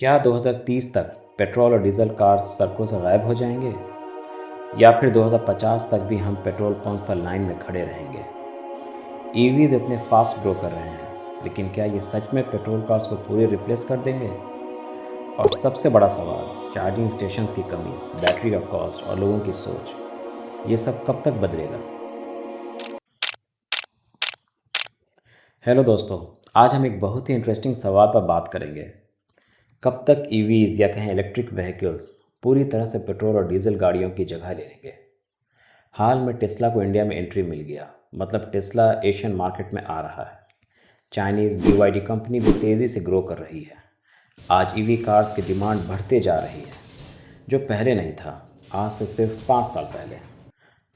क्या 2030 तक पेट्रोल और डीजल कार्स सड़कों से गायब हो जाएंगे या फिर 2050 तक भी हम पेट्रोल पंप पर लाइन में खड़े रहेंगे? ईवीज इतने फास्ट ग्रो कर रहे हैं, लेकिन क्या ये सच में पेट्रोल कार्स को पूरे रिप्लेस कर देंगे? और सबसे बड़ा सवाल, चार्जिंग स्टेशंस की कमी, बैटरी का कॉस्ट और लोगों की सोच, ये सब कब तक बदलेगा? हेलो दोस्तों, आज हम एक बहुत ही इंटरेस्टिंग सवाल पर बात करेंगे। कब तक ईवीज या कहें इलेक्ट्रिक व्हीकल्स पूरी तरह से पेट्रोल और डीजल गाड़ियों की जगह ले लेंगे? हाल में टेस्ला को इंडिया में एंट्री मिल गया, मतलब टेस्ला एशियन मार्केट में आ रहा है। चाइनीज़ BYD कंपनी भी तेज़ी से ग्रो कर रही है। आज ईवी कार्स की डिमांड बढ़ते जा रही है, जो पहले नहीं था, आज से सिर्फ 5 साल पहले।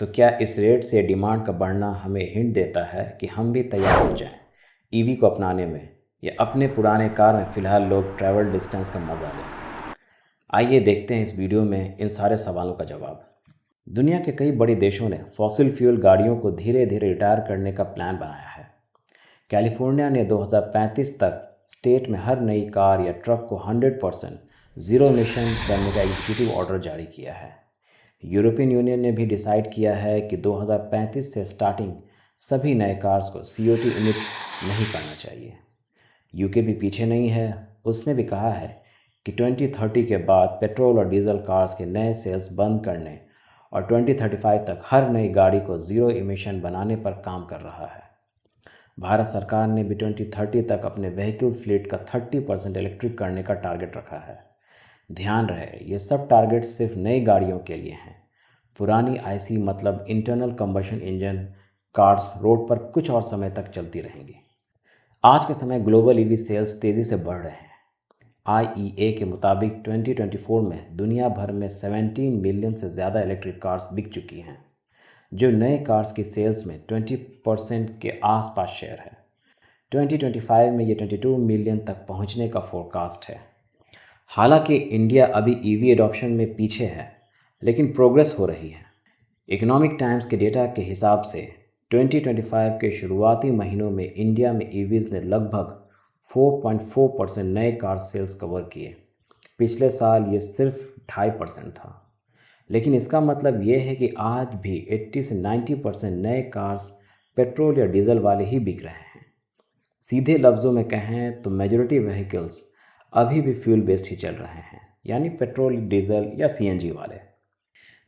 तो क्या इस रेट से डिमांड का बढ़ना हमें हिंट देता है कि हम भी तैयार हो जाएं ईवी को अपनाने में, या अपने पुराने कार में फ़िलहाल लोग ट्रैवल डिस्टेंस का मज़ा लें? आइए देखते हैं इस वीडियो में इन सारे सवालों का जवाब। दुनिया के कई बड़े देशों ने फॉसिल फ्यूल गाड़ियों को धीरे धीरे रिटायर करने का प्लान बनाया है। कैलिफोर्निया ने 2035 तक स्टेट में हर नई कार या ट्रक को 100% ज़ीरो इमिशन करने का एग्जीक्यूटिव ऑर्डर जारी किया है। यूरोपियन यूनियन ने भी डिसाइड किया है कि 2035 से स्टार्टिंग सभी नए कार्स को CO2 इमिट नहीं करना चाहिए। यूके भी पीछे नहीं है, उसने भी कहा है कि 2030 के बाद पेट्रोल और डीजल कार्स के नए सेल्स बंद करने और 2035 तक हर नई गाड़ी को ज़ीरो इमिशन बनाने पर काम कर रहा है। भारत सरकार ने भी 2030 तक अपने व्हीकल फ्लीट का 30% इलेक्ट्रिक करने का टारगेट रखा है। ध्यान रहे, ये सब टारगेट सिर्फ नई गाड़ियों के लिए हैं। पुरानी IC मतलब internal combustion engine cars road पर कुछ और समय तक चलती रहेंगी। आज के समय ग्लोबल ईवी सेल्स तेज़ी से बढ़ रहे हैं। IEA के मुताबिक 2024 में दुनिया भर में 17 मिलियन से ज़्यादा इलेक्ट्रिक कार्स बिक चुकी हैं, जो नए कार्स की सेल्स में 20% के आसपास शेयर है। 2025 में ये 22 मिलियन तक पहुंचने का फोरकास्ट है। हालांकि इंडिया अभी ईवी एडॉप्शन में पीछे है, लेकिन प्रोग्रेस हो रही है। इकोनॉमिक टाइम्स के डेटा के हिसाब से 2025 के शुरुआती महीनों में इंडिया में ईवीज़ ने लगभग 4.4% नए कार सेल्स कवर किए। पिछले साल ये सिर्फ 2.5% था। लेकिन इसका मतलब ये है कि आज भी 80 से 90% नए कार्स पेट्रोल या डीजल वाले ही बिक रहे हैं। सीधे लफ्ज़ों में कहें तो मेजॉरिटी व्हीकल्स अभी भी फ्यूल बेस्ड ही चल रहे हैं, यानी पेट्रोल, डीजल या CNG वाले।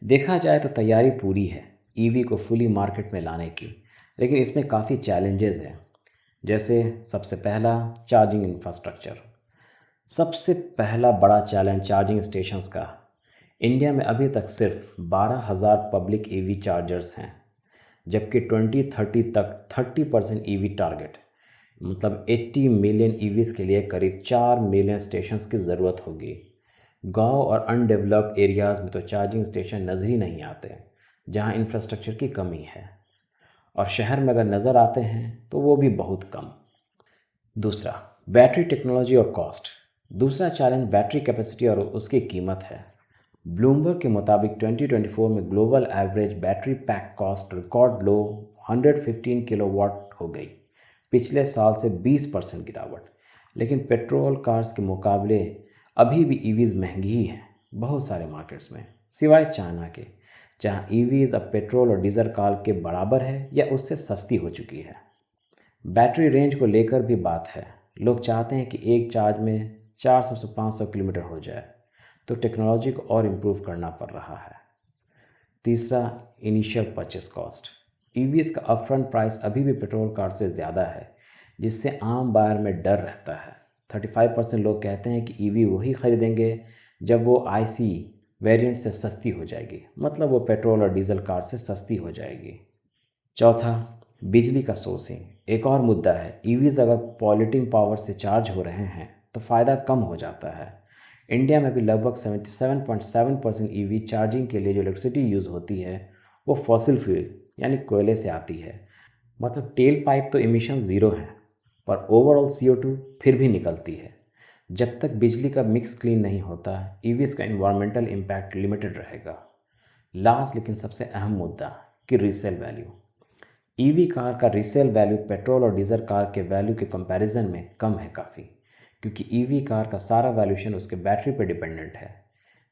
देखा जाए तो तैयारी पूरी है ईवी को फुली मार्केट में लाने की, लेकिन इसमें काफ़ी चैलेंजेस हैं। जैसे सबसे पहला, चार्जिंग इंफ्रास्ट्रक्चर। सबसे पहला बड़ा चैलेंज चार्जिंग स्टेशंस का। इंडिया में अभी तक सिर्फ 12,000 पब्लिक ईवी चार्जर्स हैं, जबकि 2030 तक 30% ईवी टारगेट, मतलब 80 मिलियन ईवीज़ के लिए करीब 4 मिलियन स्टेशंस की ज़रूरत होगी। गांव और अनडेवलप्ड एरियाज़ में तो चार्जिंग स्टेशन नज़र ही नहीं आते, जहां इंफ्रास्ट्रक्चर की कमी है। और शहर में अगर नज़र आते हैं तो वो भी बहुत कम। दूसरा, बैटरी टेक्नोलॉजी और कॉस्ट। दूसरा चैलेंज बैटरी कैपेसिटी और उसकी कीमत है। ब्लूमबर्ग के मुताबिक 2024 में global average battery pack cost record लो 115 किलोवाट हो गई, पिछले साल से 20% गिरावट। लेकिन पेट्रोल कार्स के मुकाबले अभी भी ईवीज़ महंगी ही हैं बहुत सारे मार्केट्स में, सिवाय चाइना के, जहां ईवीज़ अब पेट्रोल और डीजल कार के बराबर है या उससे सस्ती हो चुकी है। बैटरी रेंज को लेकर भी बात है। लोग चाहते हैं कि एक चार्ज में 400 से 500 किलोमीटर हो जाए, तो टेक्नोलॉजी को और इम्प्रूव करना पड़ रहा है। तीसरा, इनिशियल परचेस कॉस्ट। ईवीएस का अपफ्रंट प्राइस अभी भी पेट्रोल कार से ज़्यादा है, जिससे आम बायर में डर रहता है। 35% लोग कहते हैं कि ईवी वही खरीदेंगे जब वो IC वेरिएंट से सस्ती हो जाएगी, मतलब वो पेट्रोल और डीजल कार से सस्ती हो जाएगी। चौथा, बिजली का सोर्सिंग एक और मुद्दा है। ईवीज़ अगर पॉल्यूटिंग पावर से चार्ज हो रहे हैं तो फ़ायदा कम हो जाता है। इंडिया में भी लगभग 77.7% ईवी चार्जिंग के लिए जो इलेक्ट्रिसिटी यूज़ होती है वो फॉसिल फ्यूल यानी कोयले से आती है। मतलब टेल पाइप तो इमिशन ज़ीरो है, पर ओवरऑल CO2 फिर भी निकलती है। जब तक बिजली का मिक्स क्लीन नहीं होता, ईवीज़ का इन्वायरमेंटल इम्पैक्ट लिमिटेड रहेगा। लास्ट लेकिन सबसे अहम मुद्दा कि रीसेल वैल्यू। ईवी कार का रीसेल वैल्यू पेट्रोल और डीजल कार के वैल्यू के कंपैरिजन में कम है काफ़ी, क्योंकि ईवी कार का सारा वैल्यूएशन उसके बैटरी पर डिपेंडेंट है।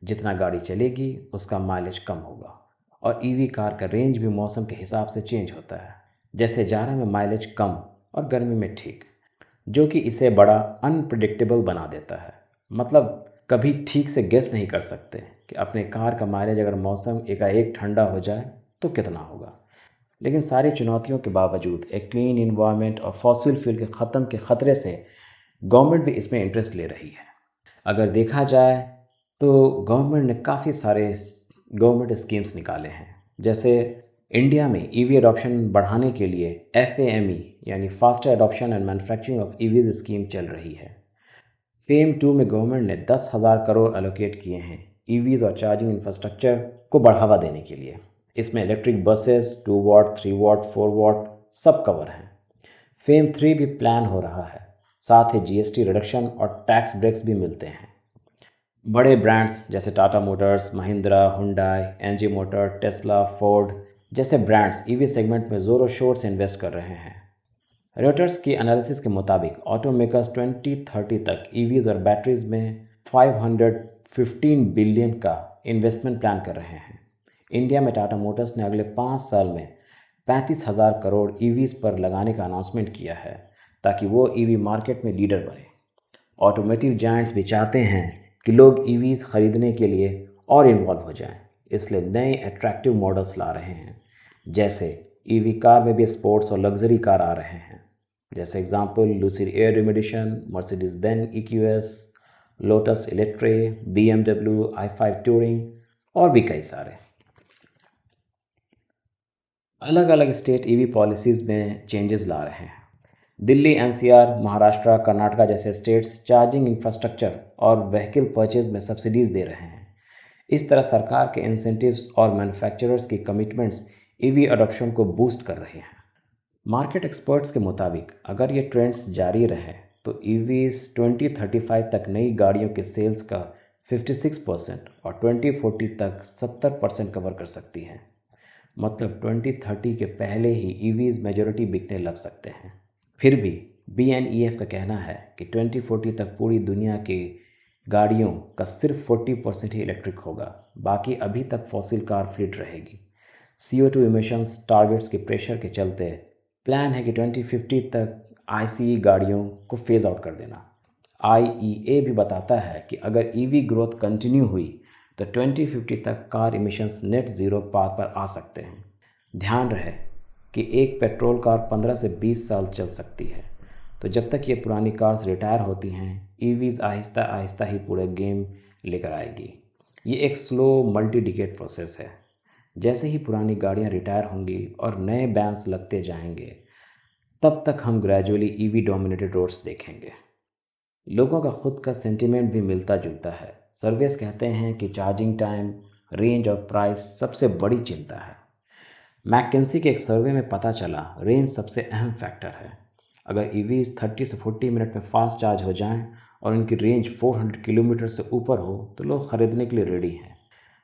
जितना गाड़ी चलेगी उसका माइलेज कम होगा। और ईवी कार का रेंज भी मौसम के हिसाब से चेंज होता है, जैसे जाड़ा में माइलेज कम और गर्मी में ठीक, जो कि इसे बड़ा अनप्रिडिक्टेबल बना देता है। मतलब कभी ठीक से गेस नहीं कर सकते कि अपने कार का माइलेज अगर मौसम एकाएक ठंडा हो जाए तो कितना होगा। लेकिन सारी चुनौतियों के बावजूद एक क्लीन इन्वायरमेंट और फॉसिल फ्यूल के ख़त्म के ख़तरे से गवर्नमेंट भी इसमें इंटरेस्ट ले रही है। अगर देखा जाए तो गवर्नमेंट ने काफ़ी सारे गवर्नमेंट स्कीम्स निकाले हैं। जैसे इंडिया में ईवी अडॉप्शन बढ़ाने के लिए FAME यानी faster adoption and manufacturing of EVs scheme चल रही है। फेम 2 में गवर्नमेंट ने 10,000 करोड़ एलोकेट किए हैं ईवीज और चार्जिंग इंफ्रास्ट्रक्चर को बढ़ावा देने के लिए। इसमें इलेक्ट्रिक बसेस 2 वाट, 3 वाट, 4 वाट सब कवर हैं। फेम 3 भी प्लान हो रहा है। साथ ही GST रिडक्शन और टैक्स ब्रेक्स भी मिलते हैं। बड़े ब्रांड्स जैसे Tata Motors, Mahindra, Hyundai, NG motor, Tesla, Ford जैसे ब्रांड्स ईवी सेगमेंट में ज़ोरों शोर से इन्वेस्ट कर रहे हैं। रॉयटर्स की एनालिसिस के मुताबिक ऑटोमेकर्स 2030 तक ईवीज और बैटरीज में 515 बिलियन का इन्वेस्टमेंट प्लान कर रहे हैं। इंडिया में टाटा मोटर्स ने अगले 5 साल में 35,000 करोड़ ईवीज पर लगाने का अनाउंसमेंट किया है, ताकि वो ईवी मार्केट में लीडर बने। ऑटोमेटिव जायंट्स भी चाहते हैं कि लोग ईवीज खरीदने के लिए और इन्वॉल्व हो जाएं, इसलिए नए अट्रैक्टिव मॉडल्स ला रहे हैं। जैसे ईवी कार में भी स्पोर्ट्स और लग्जरी कार आ रहे हैं। जैसे example Lucid Air Dream Edition, Mercedes Benz EQS, Lotus Eletre, BMW i5 touring और भी कई सारे। अलग अलग स्टेट ईवी पॉलिसीज़ में चेंजेस ला रहे हैं। दिल्ली, NCR, महाराष्ट्र, कर्नाटका जैसे स्टेट्स चार्जिंग इंफ्रास्ट्रक्चर और व्हीकल परचेज में सब्सिडीज़ दे रहे हैं। इस तरह सरकार के इंसेंटिव्स और मैन्युफैक्चरर्स की कमिटमेंट्स ईवी अडॉप्शन को बूस्ट कर रहे हैं। मार्केट एक्सपर्ट्स के मुताबिक अगर ये ट्रेंड्स जारी रहे तो ईवीज 2035 तक नई गाड़ियों के सेल्स का 56% और 2040 तक 70% कवर कर सकती हैं। मतलब 2030 के पहले ही ईवीज मेजॉरिटी बिकने लग सकते हैं। फिर भी BNEF का कहना है कि 2040 तक पूरी दुनिया की गाड़ियों का सिर्फ 40% ही इलेक्ट्रिक होगा, बाकी अभी तक फॉसिल कार फ्लीट रहेगी। CO2 इमिशंस टारगेट्स के प्रेशर के चलते प्लान है कि 2050 तक ICE गाड़ियों को फेज आउट कर देना। IEA भी बताता है कि अगर EV ग्रोथ कंटिन्यू हुई तो 2050 तक car emissions net zero path पर आ सकते हैं। ध्यान रहे कि एक पेट्रोल कार 15 से 20 साल चल सकती है, तो जब तक ये पुरानी कार्स रिटायर होती हैं EVs आहिस्ता आहिस्ता ही पूरे गेम लेकर आएगी। ये एक स्लो मल्टी डिकेड प्रोसेस है। जैसे ही पुरानी गाड़ियाँ रिटायर होंगी और नए बैंड्स लगते जाएंगे, तब तक हम ग्रेजुअली ईवी डोमिनेटेड रोड्स देखेंगे। लोगों का खुद का सेंटिमेंट भी मिलता जुलता है। सर्वेस कहते हैं कि चार्जिंग टाइम, रेंज और प्राइस सबसे बड़ी चिंता है। मैकेंसी के एक सर्वे में पता चला रेंज सबसे अहम फैक्टर है। अगर ईवीज 30 से 40 मिनट में फास्ट चार्ज हो जाएं और उनकी रेंज 400 किलोमीटर से ऊपर हो तो लोग ख़रीदने के लिए रेडी हैं,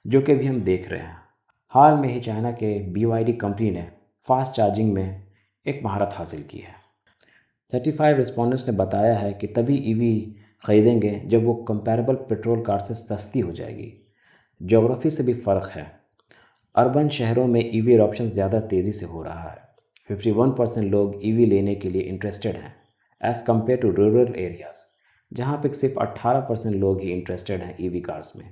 जो कि भी हम देख रहे हैं। हाल में ही चाइना के BYD कंपनी ने फास्ट चार्जिंग में एक महारत हासिल की है। 35 रिस्पॉन्डेंट्स ने बताया है कि तभी ईवी खरीदेंगे जब वो कंपैरेबल पेट्रोल कार से सस्ती हो जाएगी। ज्योग्राफी से भी फ़र्क है। अर्बन शहरों में ईवी एडॉप्शन ज़्यादा तेज़ी से हो रहा है। 51% लोग ईवी लेने के लिए इंटरेस्टेड हैं as compare to rural areas, जहाँ पे सिर्फ 18% लोग ही इंटरेस्टेड हैं ईवी कार्स में,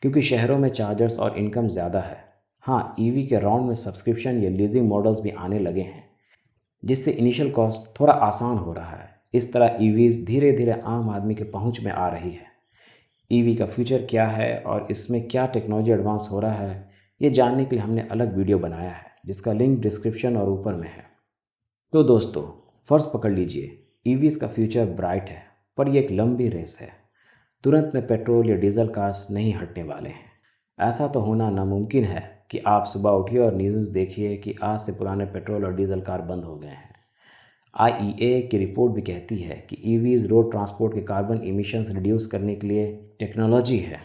क्योंकि शहरों में चार्जर्स और इनकम ज़्यादा है। हाँ, ईवी के राउंड में सब्सक्रिप्शन या लीजिंग मॉडल्स भी आने लगे हैं, जिससे इनिशियल कॉस्ट थोड़ा आसान हो रहा है। इस तरह ईवीज़ धीरे धीरे आम आदमी के पहुंच में आ रही है। ईवी का फ्यूचर क्या है और इसमें क्या टेक्नोलॉजी एडवांस हो रहा है, ये जानने के लिए हमने अलग वीडियो बनाया है, जिसका लिंक डिस्क्रिप्शन और ऊपर में है। तो दोस्तों, फ़र्ज़ पकड़ लीजिए, ईवीज़ का फ्यूचर ब्राइट है, पर ये एक लंबी रेस है। तुरंत में पेट्रोल या डीजल कार्स नहीं हटने वाले हैं। ऐसा तो होना नामुमकिन है कि आप सुबह उठिए और न्यूज़ देखिए कि आज से पुराने पेट्रोल और डीजल कार बंद हो गए हैं। IEA की रिपोर्ट भी कहती है कि ईवीज़ रोड ट्रांसपोर्ट के कार्बन इमिशंस रिड्यूस करने के लिए टेक्नोलॉजी है,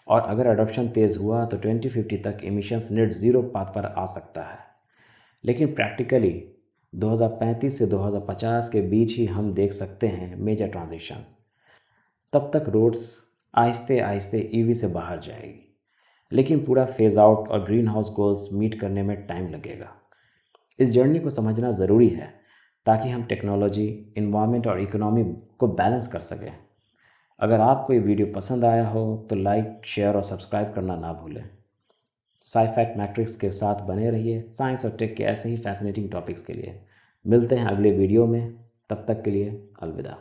और अगर अडॉप्शन तेज़ हुआ तो 2050 तक इमिशंस नेट ज़ीरो पाथ पर आ सकता है। लेकिन प्रैक्टिकली 2035 से 2050 के बीच ही हम देख सकते हैं मेजर ट्रांजिशंस। तब तक रोड्स आहिस्ते आहिस्ते ईवी से बाहर जाएगी, लेकिन पूरा फेज आउट और ग्रीन हाउस गोल्स मीट करने में टाइम लगेगा। इस जर्नी को समझना ज़रूरी है ताकि हम टेक्नोलॉजी, इन्वायरमेंट और इकोनॉमी को बैलेंस कर सकें। अगर आपको ये वीडियो पसंद आया हो तो लाइक, शेयर और सब्सक्राइब करना ना भूलें। साइफैक्ट मैट्रिक्स के साथ बने रहिए साइंस और टेक के ऐसे ही फैसिनेटिंग टॉपिक्स के लिए। मिलते हैं अगले वीडियो में, तब तक के लिए अलविदा।